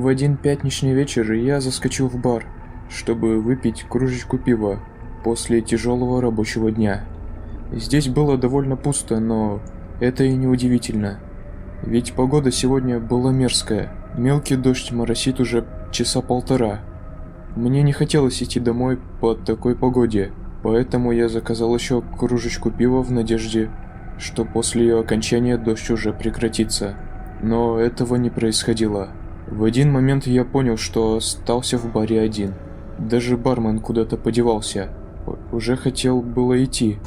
В один пятничный вечер я заскочил в бар, чтобы выпить кружечку пива после тяжелого рабочего дня. Здесь было довольно пусто, но это и не удивительно. Ведь погода сегодня была мерзкая. Мелкий дождь моросит уже часа полтора. Мне не хотелось идти домой по такой погоде, поэтому я заказал еще кружечку пива в надежде, что после ее окончания дождь уже прекратится. Но этого не происходило. В один момент я понял, что остался в баре один. Даже бармен куда-то подевался. Уже хотел было идти,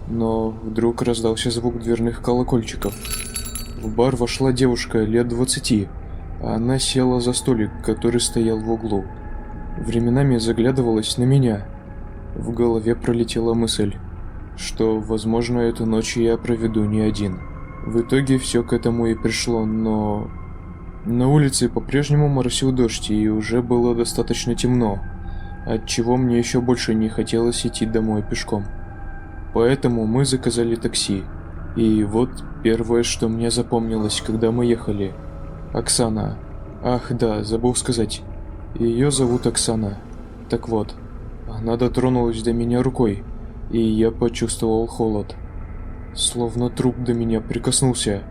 но вдруг раздался звук дверных колокольчиков. В бар вошла девушка лет 20. Она села за столик, который стоял в углу. Временами заглядывалась на меня. В голове пролетела мысль, что, возможно, эту ночь я проведу не один. В итоге все к этому и пришло, но... На улице по-прежнему моросил дождь, и уже было достаточно темно, отчего мне еще больше не хотелось идти домой пешком. Поэтому мы заказали такси. И вот первое, что мне запомнилось, когда мы ехали. Оксана. Ах да, забыл сказать. Ее зовут Оксана. Так вот, она дотронулась до меня рукой, и я почувствовал холод. Словно труп до меня прикоснулся.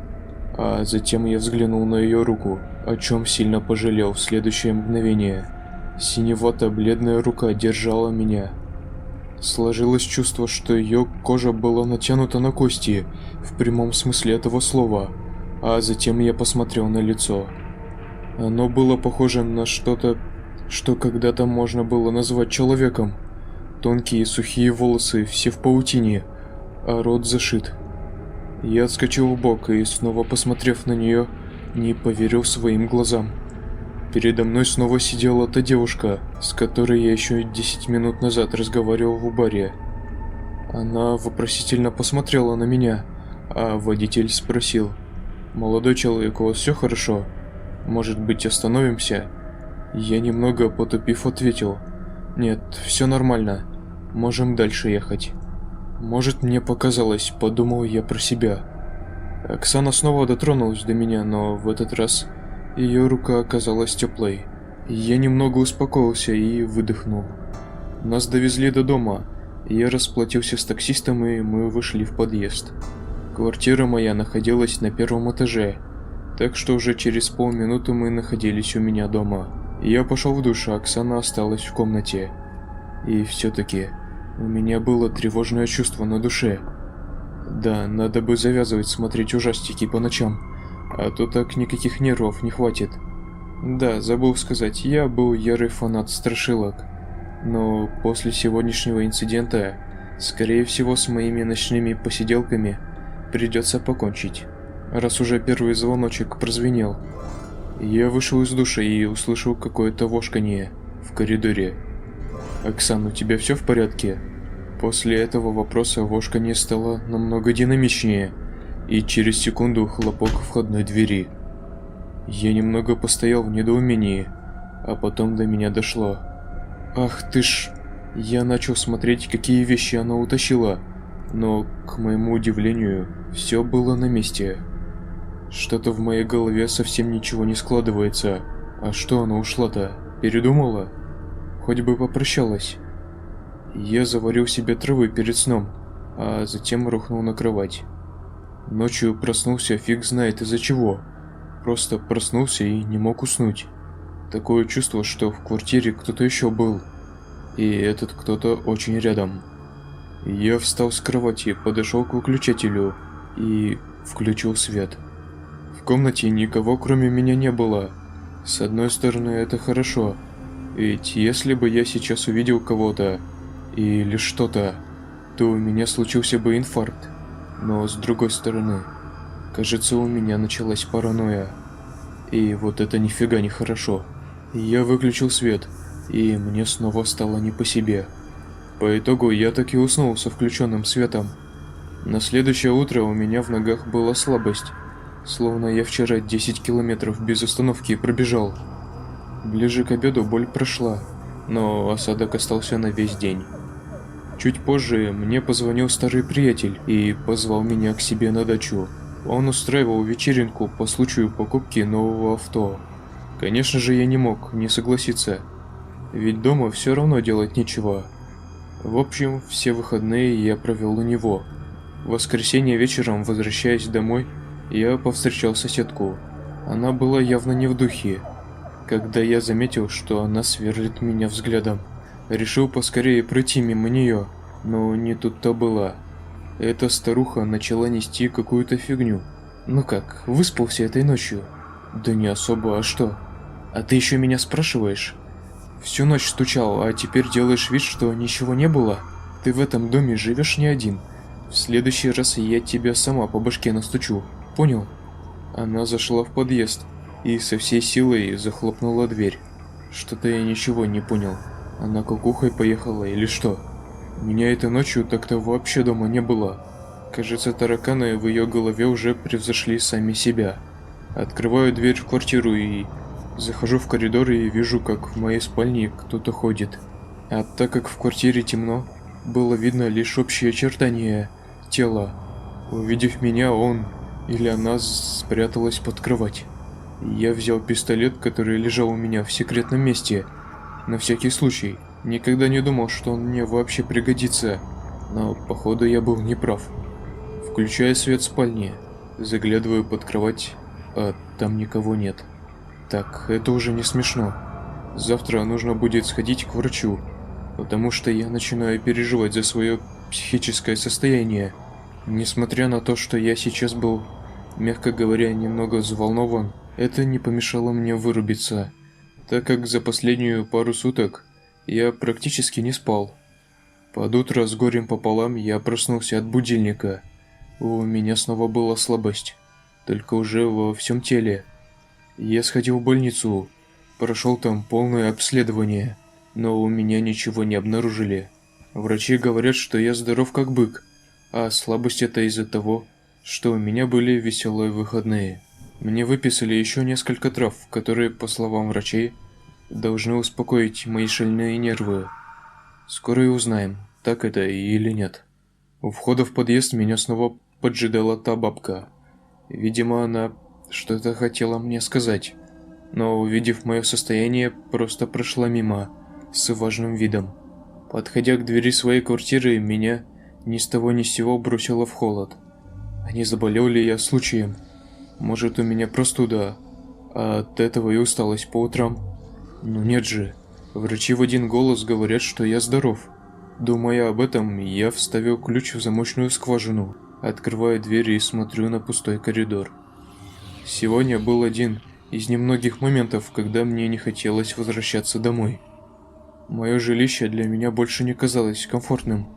А затем я взглянул на ее руку, о чем сильно пожалел в следующее мгновение. Синевато-бледная рука держала меня. Сложилось чувство, что ее кожа была натянута на кости, в прямом смысле этого слова, а затем я посмотрел на лицо. Оно было похоже на что-то, что когда-то можно было назвать человеком. Тонкие сухие волосы, все в паутине, а рот зашит. Я отскочил вбок и, снова посмотрев на нее, не поверил своим глазам. Передо мной снова сидела та девушка, с которой я еще 10 минут назад разговаривал в баре. Она вопросительно посмотрела на меня, а водитель спросил: «Молодой человек, у вас все хорошо? Может быть, остановимся?» Я, немного потупив, ответил: «Нет, все нормально, можем дальше ехать». Может, мне показалось, подумал я про себя. Оксана снова дотронулась до меня, но в этот раз ее рука оказалась теплой. Я немного успокоился и выдохнул. Нас довезли до дома. Я расплатился с таксистом, и мы вышли в подъезд. Квартира моя находилась на первом этаже, так что уже через полминуты мы находились у меня дома. Я пошел в душ, а Оксана осталась в комнате. И все-таки у меня было тревожное чувство на душе. Да, надо бы завязывать смотреть ужастики по ночам, а то так никаких нервов не хватит. Да, забыл сказать, я был ярый фанат страшилок. Но после сегодняшнего инцидента, скорее всего, с моими ночными посиделками придется покончить, раз уже первый звоночек прозвенел. Я вышел из душа и услышал какое-то вошканье в коридоре. «Оксан, у тебя все в порядке?» После этого вопроса вошканье стало намного динамичнее, и через секунду хлопок входной двери. Я немного постоял в недоумении, а потом до меня дошло. «Ах ты ж...» Я начал смотреть, какие вещи она утащила, но, к моему удивлению, все было на месте. Что-то в моей голове совсем ничего не складывается. А что она ушла-то? Передумала? Хоть бы попрощалась. Я заварил себе травы перед сном, а затем рухнул на кровать. Ночью проснулся фиг знает из-за чего. Просто проснулся и не мог уснуть. Такое чувство, что в квартире кто-то еще был. И этот кто-то очень рядом. Я встал с кровати, подошел к выключателю и включил свет. В комнате никого кроме меня не было. С одной стороны, это хорошо. Ведь если бы я сейчас увидел кого-то или что-то, то у меня случился бы инфаркт. Но с другой стороны, кажется, у меня началась паранойя. И вот это нифига не хорошо. Я выключил свет, и мне снова стало не по себе. По итогу я так и уснул со включенным светом. На следующее утро у меня в ногах была слабость, словно я вчера 10 километров без остановки пробежал. Ближе к обеду боль прошла, но осадок остался на весь день. Чуть позже мне позвонил старый приятель и позвал меня к себе на дачу. Он устраивал вечеринку по случаю покупки нового авто. Конечно же, я не мог не согласиться, ведь дома все равно делать нечего. В общем, все выходные я провел у него. В воскресенье вечером, возвращаясь домой, я повстречал соседку. Она была явно не в духе. Когда я заметил, что она сверлит меня взглядом, решил поскорее пройти мимо нее, но не тут-то было. Эта старуха начала нести какую-то фигню. Ну как, выспался этой ночью? Да не особо, а что? А ты еще меня спрашиваешь? Всю ночь стучал, а теперь делаешь вид, что ничего не было? Ты в этом доме живешь не один. В следующий раз я тебя сама по башке настучу. Понял? Она зашла в подъезд и со всей силой захлопнула дверь. Что-то я ничего не понял. Она кукухой поехала или что? Меня этой ночью так-то вообще дома не было. Кажется, тараканы в ее голове уже превзошли сами себя. Открываю дверь в квартиру и захожу в коридор и вижу, как в моей спальне кто-то ходит. А так как в квартире темно, было видно лишь общие очертания тела. Увидев меня, он или она спряталась под кровать. Я взял пистолет, который лежал у меня в секретном месте, на всякий случай. Никогда не думал, что он мне вообще пригодится, но походу я был неправ. Включаю свет в спальне, заглядываю под кровать, а там никого нет. Так, это уже не смешно. Завтра нужно будет сходить к врачу, потому что я начинаю переживать за свое психическое состояние. Несмотря на то, что я сейчас был, мягко говоря, немного взволнован, это не помешало мне вырубиться, так как за последнюю пару суток я практически не спал. Под утро с горем пополам я проснулся от будильника. У меня снова была слабость, только уже во всем теле. Я сходил в больницу, прошел там полное обследование, но у меня ничего не обнаружили. Врачи говорят, что я здоров как бык, а слабость это из-за того, что у меня были веселые выходные. Мне выписали еще несколько трав, которые, по словам врачей, должны успокоить мои шальные нервы. Скоро и узнаем, так это или нет. У входа в подъезд меня снова поджидала та бабка. Видимо, она что-то хотела мне сказать, но, увидев мое состояние, просто прошла мимо с важным видом. Подходя к двери своей квартиры, меня ни с того ни с сего бросило в холод. А не заболел ли я случаем? Может, у меня простуда, а от этого и усталость по утрам? Ну нет же, врачи в один голос говорят, что я здоров. Думая об этом, я вставил ключ в замочную скважину, открываю дверь и смотрю на пустой коридор. Сегодня был один из немногих моментов, когда мне не хотелось возвращаться домой. Мое жилище для меня больше не казалось комфортным.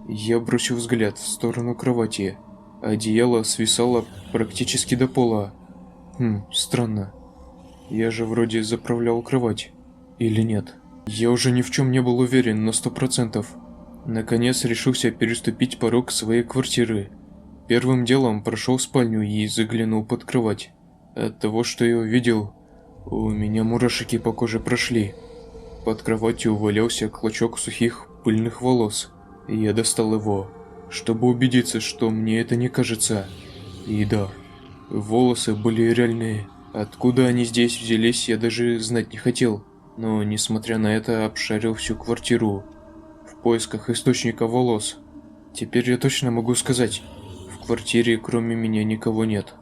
Я бросил взгляд в сторону кровати. Одеяло свисало практически до пола. Странно. Я же вроде заправлял кровать. Или нет? Я уже ни в чем не был уверен на 100%. Наконец решился переступить порог своей квартиры. Первым делом прошел в спальню и заглянул под кровать. От того, что я увидел, у меня мурашки по коже прошли. Под кроватью валялся клочок сухих пыльных волос. Я достал его, чтобы убедиться, что мне это не кажется. И да, волосы были реальные. Откуда они здесь взялись, я даже знать не хотел. Но, несмотря на это, обшарил всю квартиру в поисках источника волос. Теперь я точно могу сказать, в квартире кроме меня никого нет.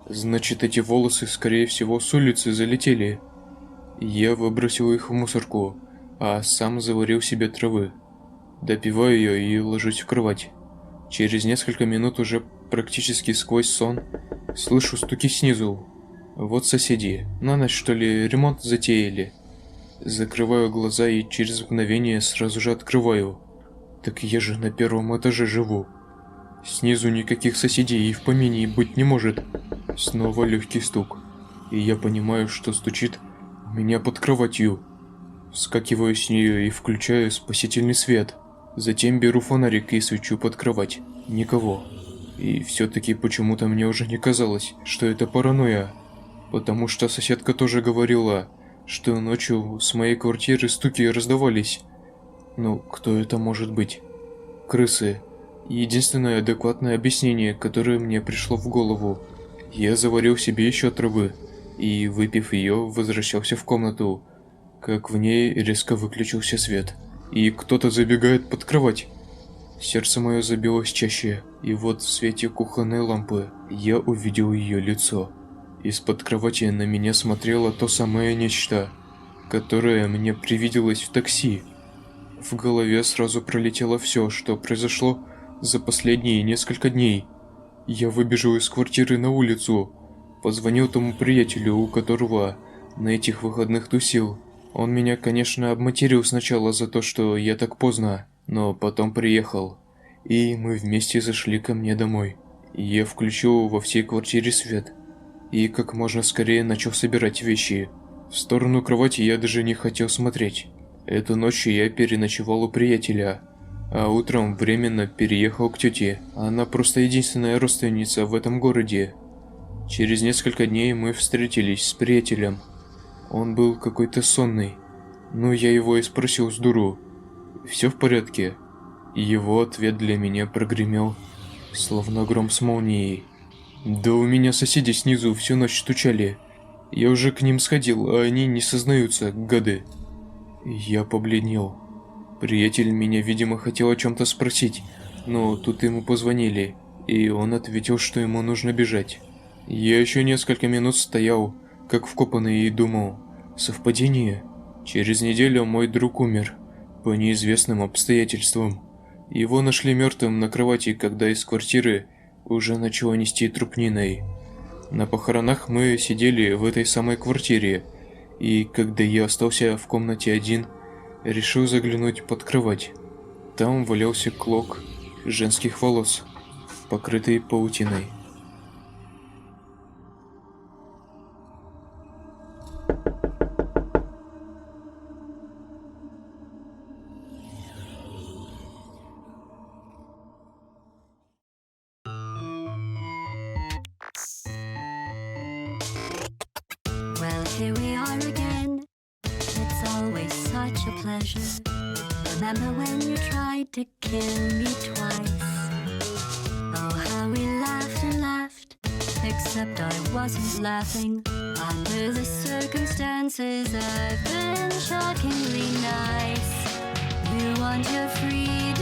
Значит, эти волосы, скорее всего, с улицы залетели. Я выбросил их в мусорку, а сам заварил себе травы. Допиваю ее и ложусь в кровать. Через несколько минут уже практически сквозь сон слышу стуки снизу. Вот соседи, на ночь что ли ремонт затеяли. Закрываю глаза и через мгновение сразу же открываю. Так я же на первом этаже живу. Снизу никаких соседей и в помине быть не может. Снова легкий стук. И я понимаю, что стучит у меня под кроватью. Вскакиваю с нее и включаю спасительный свет. Затем беру фонарик и свечу под кровать. Никого. И все-таки почему-то мне уже не казалось, что это паранойя. Потому что соседка тоже говорила, что ночью с моей квартиры стуки раздавались. Ну, кто это может быть? Крысы. Единственное адекватное объяснение, которое мне пришло в голову. Я заварил себе еще травы и, выпив ее, возвращался в комнату, как в ней резко выключился свет, и кто-то забегает под кровать. Сердце мое забилось чаще, и вот в свете кухонной лампы я увидел ее лицо. Из-под кровати на меня смотрело то самое нечто, которое мне привиделось в такси. В голове сразу пролетело все, что произошло за последние несколько дней. Я выбежал из квартиры на улицу, позвонил тому приятелю, у которого на этих выходных тусил. Он меня, конечно, обматерил сначала за то, что я так поздно, но потом приехал, и мы вместе зашли ко мне домой. Я включил во всей квартире свет, и как можно скорее начал собирать вещи. В сторону кровати я даже не хотел смотреть. Эту ночь я переночевал у приятеля, а утром временно переехал к тете. Она просто единственная родственница в этом городе. Через несколько дней мы встретились с приятелем. Он был какой-то сонный. Ну, я его и спросил с дуру: «Все в порядке?» И его ответ для меня прогремел, словно гром с молнией: «Да у меня соседи снизу всю ночь стучали. Я уже к ним сходил, а они не сознаются, гады». Я побледнел. Приятель меня, видимо, хотел о чем-то спросить, но тут ему позвонили, и он ответил, что ему нужно бежать. Я еще несколько минут стоял, как вкопанный, и думал: совпадение? Через неделю мой друг умер, по неизвестным обстоятельствам. Его нашли мертвым на кровати, когда из квартиры уже начало нести трупниной. На похоронах мы сидели в этой самой квартире, и когда я остался в комнате один, решил заглянуть под кровать. Там валялся клок женских волос, покрытый паутиной. Well, here we are again. It's always such a pleasure. Remember when you tried to kill me twice? Oh, how we laughed and laughed. Except I wasn't laughing. Under the circumstances, I've been shockingly nice. You want your freedom.